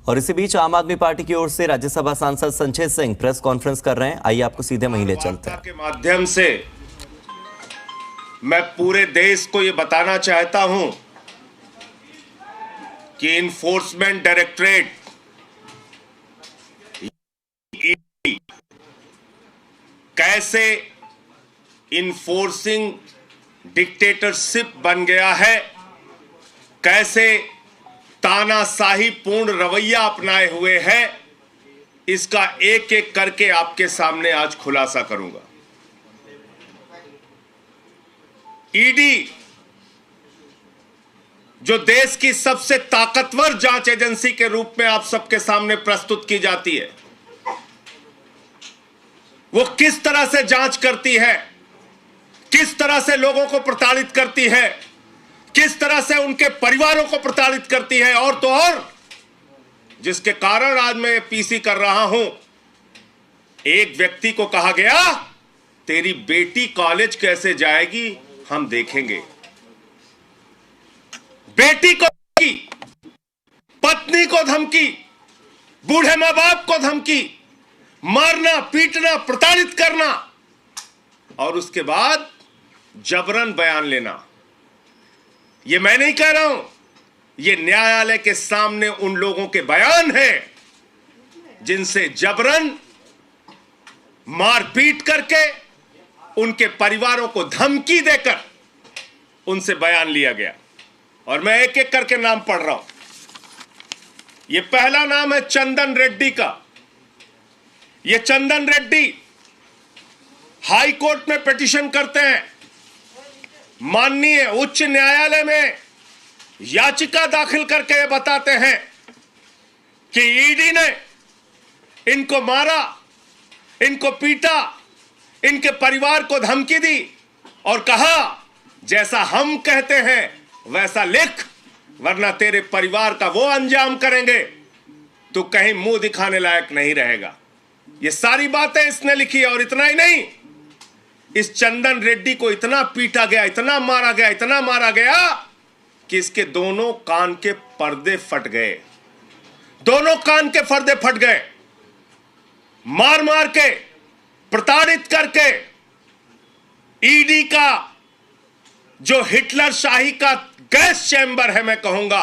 और इसी बीच आम आदमी पार्टी की ओर से राज्यसभा सांसद संजय सिंह प्रेस कॉन्फ्रेंस कर रहे हैं। आइए आपको सीधे महीने चलते हैं। के माध्यम से मैं पूरे देश को यह बताना चाहता हूं कि इन्फोर्समेंट डायरेक्टरेट कैसे इन्फोर्सिंग डिक्टेटरशिप बन गया है, कैसे तानाशाही पूर्ण रवैया अपनाए हुए है, इसका एक एक करके आपके सामने आज खुलासा करूंगा। ईडी जो देश की सबसे ताकतवर जांच एजेंसी के रूप में आप सबके सामने प्रस्तुत की जाती है, वो किस तरह से जांच करती है, किस तरह से लोगों को प्रताड़ित करती है, किस तरह से उनके परिवारों को प्रताड़ित करती है, और तो और जिसके कारण आज मैं पीसी कर रहा हूं। एक व्यक्ति को कहा गया, तेरी बेटी कॉलेज कैसे जाएगी हम देखेंगे। बेटी को धमकी, पत्नी को धमकी, बूढ़े मां बाप को धमकी, मारना पीटना प्रताड़ित करना, और उसके बाद जबरन बयान लेना। यह मैं नहीं कह रहा हूं, यह न्यायालय के सामने उन लोगों के बयान हैं जिनसे जबरन मारपीट करके उनके परिवारों को धमकी देकर उनसे बयान लिया गया। और मैं एक एक करके नाम पढ़ रहा हूं। यह पहला नाम है चंदन रेड्डी का। यह चंदन रेड्डी हाई कोर्ट में पिटीशन करते हैं, माननीय उच्च न्यायालय में याचिका दाखिल करके ये बताते हैं कि ईडी ने इनको मारा, इनको पीटा, इनके परिवार को धमकी दी और कहा जैसा हम कहते हैं वैसा लिख, वरना तेरे परिवार का वो अंजाम करेंगे तो कहीं मुंह दिखाने लायक नहीं रहेगा। ये सारी बातें इसने लिखी है। और इतना ही नहीं, इस चंदन रेड्डी को इतना पीटा गया, इतना मारा गया, इतना मारा गया कि इसके दोनों कान के पर्दे फट गए। दोनों कान के पर्दे फट गए। मार मार के, प्रताड़ित करके, ईडी का जो हिटलर शाही का गैस चैम्बर है, मैं कहूंगा,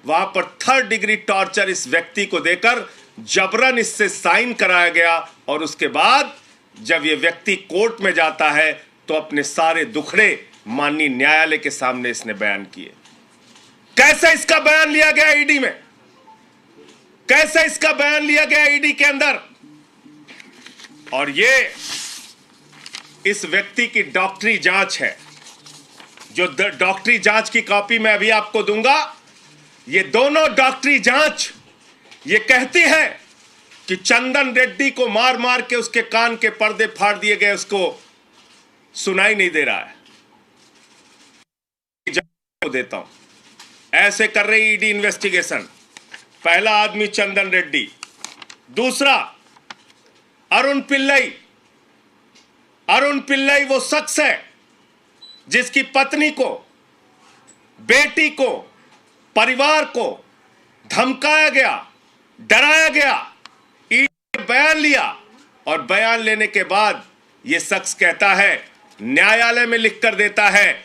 वहां पर 3rd डिग्री टॉर्चर इस व्यक्ति को देकर जबरन इससे साइन कराया गया। और उसके बाद जब यह व्यक्ति कोर्ट में जाता है तो अपने सारे दुखड़े माननीय न्यायालय के सामने इसने बयान किए। कैसे इसका बयान लिया गया ईडी में, कैसे इसका बयान लिया गया ईडी के अंदर। और ये इस व्यक्ति की डॉक्टरी जांच है, जो डॉक्टरी जांच की कॉपी मैं अभी आपको दूंगा। ये दोनों डॉक्टरी जांच ये कहती है कि चंदन रेड्डी को मार मार के उसके कान के पर्दे फाड़ दिए गए, उसको सुनाई नहीं दे रहा है। देता हूं, ऐसे कर रही ईडी इन्वेस्टिगेशन। पहला आदमी चंदन रेड्डी, दूसरा अरुण पिल्लई। अरुण पिल्लई वो शख्स है जिसकी पत्नी को, बेटी को, परिवार को धमकाया गया, डराया गया। ईडी ने बयान लिया और बयान लेने के बाद यह शख्स कहता है, न्यायालय में लिखकर देता है,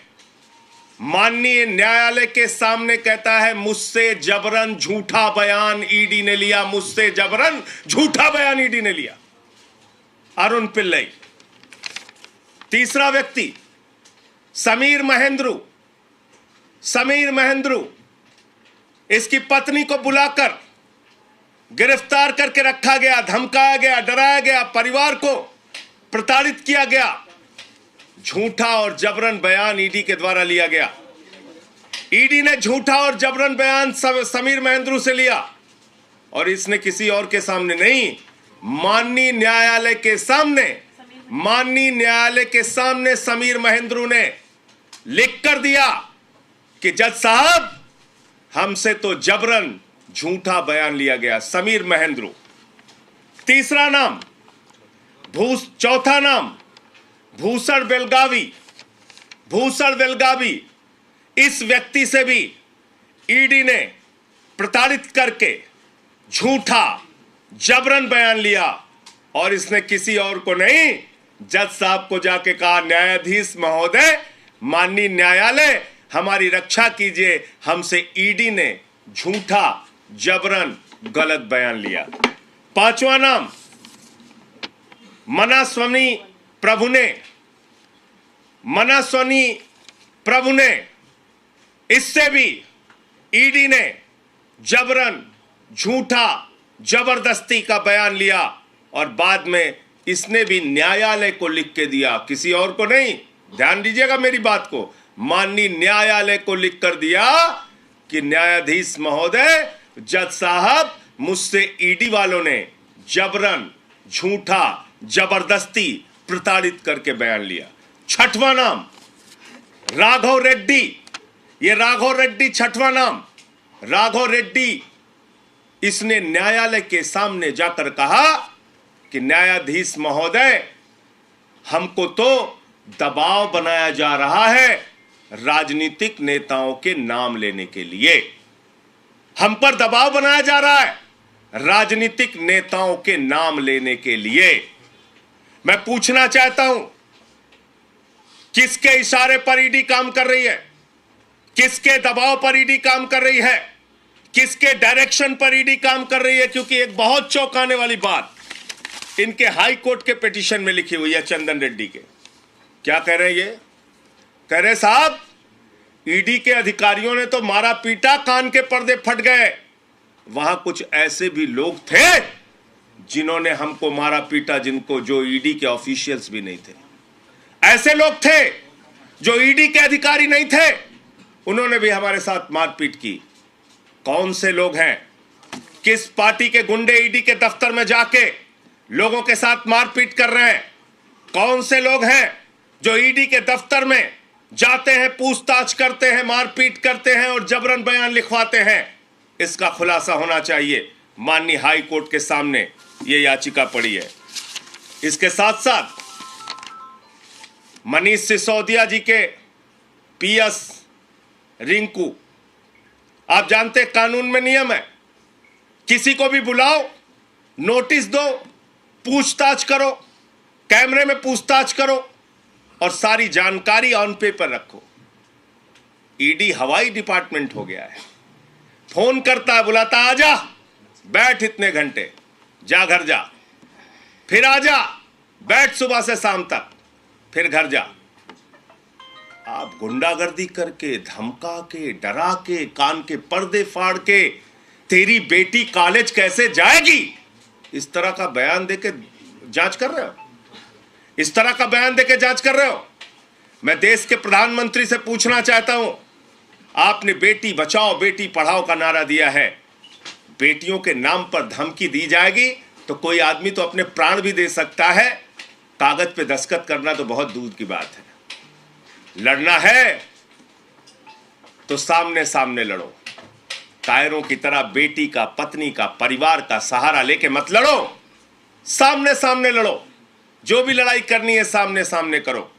माननीय न्यायालय के सामने कहता है, मुझसे जबरन झूठा बयान ईडी ने लिया, मुझसे जबरन झूठा बयान ईडी ने लिया। अरुण पिल्लई। तीसरा व्यक्ति समीर महेंद्रू। समीर महेंद्रू, इसकी पत्नी को बुलाकर गिरफ्तार करके रखा गया, धमकाया गया, डराया गया, परिवार को प्रताड़ित किया गया। झूठा और जबरन बयान ईडी के द्वारा लिया गया। ईडी ने झूठा और जबरन बयान समीर महेंद्रू से लिया और इसने किसी और के सामने नहीं, माननीय न्यायालय के सामने, माननीय न्यायालय के सामने समीर महेंद्रू ने लिख कर दिया कि जज साहब, हमसे तो जबरन झूठा बयान लिया गया। समीर महेंद्रू। तीसरा नाम चौथा नाम भूषण बेलगावी। भूषण बेलगावी, इस व्यक्ति से भी ईडी ने प्रताड़ित करके झूठा जबरन बयान लिया और इसने किसी और को नहीं, जज साहब को जाके कहा, न्यायाधीश महोदय, माननीय न्यायालय, हमारी रक्षा कीजिए, हमसे ईडी ने झूठा जबरन गलत बयान लिया। पांचवा नाम मनास्वामी प्रभु ने, इससे भी ईडी ने जबरन झूठा जबरदस्ती का बयान लिया और बाद में इसने भी न्यायालय को लिख के दिया, किसी और को नहीं, ध्यान दीजिएगा मेरी बात को, माननीय न्यायालय को लिख कर दिया कि न्यायाधीश महोदय, जज साहब, मुझसे ईडी वालों ने जबरन झूठा जबरदस्ती प्रताड़ित करके बयान लिया। छठवां नाम राघव रेड्डी, ये राघव रेड्डी छठवां नाम। राघव रेड्डी, इसने न्यायालय के सामने जाकर कहा कि न्यायाधीश महोदय, हमको तो दबाव बनाया जा रहा है राजनीतिक नेताओं के नाम लेने के लिए, हम पर दबाव बनाया जा रहा है राजनीतिक नेताओं के नाम लेने के लिए। मैं पूछना चाहता हूं, किसके इशारे पर ईडी काम कर रही है? किसके दबाव पर ईडी काम कर रही है? किसके डायरेक्शन पर ईडी काम कर रही है? क्योंकि एक बहुत चौंकाने वाली बात इनके हाई कोर्ट के पिटीशन में लिखी हुई है चंदन रेड्डी के। क्या कह रहे हैं ये? कह रहे साहब, ईडी के अधिकारियों ने तो मारा पीटा, कान के पर्दे फट गए, वहां कुछ ऐसे भी लोग थे जिन्होंने हमको मारा पीटा, जिनको जो ईडी के ऑफिशियल्स भी नहीं थे। ऐसे लोग थे जो ईडी के अधिकारी नहीं थे, उन्होंने भी हमारे साथ मारपीट की। कौन से लोग हैं? किस पार्टी के गुंडे ईडी के दफ्तर में जाके लोगों के साथ मारपीट कर रहे हैं? कौन से लोग हैं जो ईडी के दफ्तर में जाते हैं, पूछताछ करते हैं, मारपीट करते हैं और जबरन बयान लिखवाते हैं? इसका खुलासा होना चाहिए। माननीय हाई कोर्ट के सामने यह याचिका पड़ी है। इसके साथ साथ मनीष सिसोदिया जी के पीएस रिंकू, आप जानते कानून में नियम है, किसी को भी बुलाओ, नोटिस दो, पूछताछ करो, कैमरे में पूछताछ करो और सारी जानकारी ऑन पेपर रखो। ईडी हवाई डिपार्टमेंट हो गया है। फोन करता है, बुलाता, आजा, बैठ इतने घंटे, जा घर जा, फिर आजा, बैठ सुबह से शाम तक, फिर घर जा। आप गुंडागर्दी करके, धमका के, डरा के, कान के पर्दे फाड़ के, तेरी बेटी कॉलेज कैसे जाएगी, इस तरह का बयान देके जांच कर रहे हो? इस तरह का बयान देके जांच कर रहे हो? मैं देश के प्रधानमंत्री से पूछना चाहता हूं, आपने बेटी बचाओ बेटी पढ़ाओ का नारा दिया है, बेटियों के नाम पर धमकी दी जाएगी तो कोई आदमी तो अपने प्राण भी दे सकता है, कागज पे दस्तखत करना तो बहुत दूर की बात है। लड़ना है तो सामने सामने लड़ो, कायरों की तरह बेटी का, पत्नी का, परिवार का सहारा लेके मत लड़ो, सामने सामने लड़ो। जो भी लड़ाई करनी है सामने सामने करो।